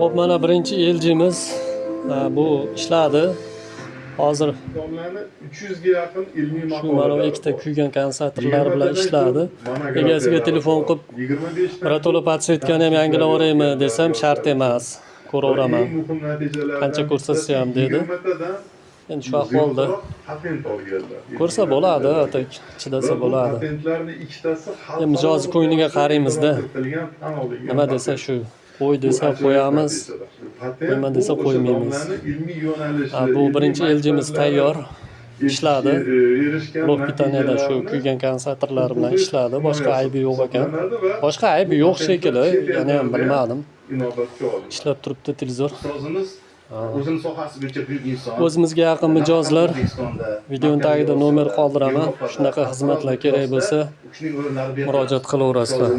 Hop, mana birinchi LG'miz bu ishladi. Hozir Domlarni 300 ga yaqin ilmiy shu mana bu ikkita kuygan kondensatorlar bilan ishladi. Egasiga telefon qilib, 25 "Birato'la podsetgani ham yangilab yuboraymi?" desam, "Shart emas. Ko'raveraman. Qancha ko'rsatsa ham" dedi. Endi shu ahvolda patent olganlar. ko'rsa bo'ladi, atak chidasa bo'ladi. Patentlarning ikkitasi Mijoz qo'yniga qaraymiz-da. Nima desa shu, qo'y desa qo'yamiz, qo'yma desa qo'ymaymiz. Bu birinchi LG'miz tayyor. Ishladi. Blok Britaniyada shu kuygan kondensatorlar bilan ishladi. Boshqa aybi yo'q ekan. Boshqa aybi yo'q shekilli, yana ham bilmadim. Ishlab turibdi televizor. O'zini sohasi bo'yicha buyuk inson. O'zimizga yaqin mijozlar videoning tagida nomer qoldiraman. Shunaqa xizmatlar kerak bo'lsa murojaat qilaverasizlar.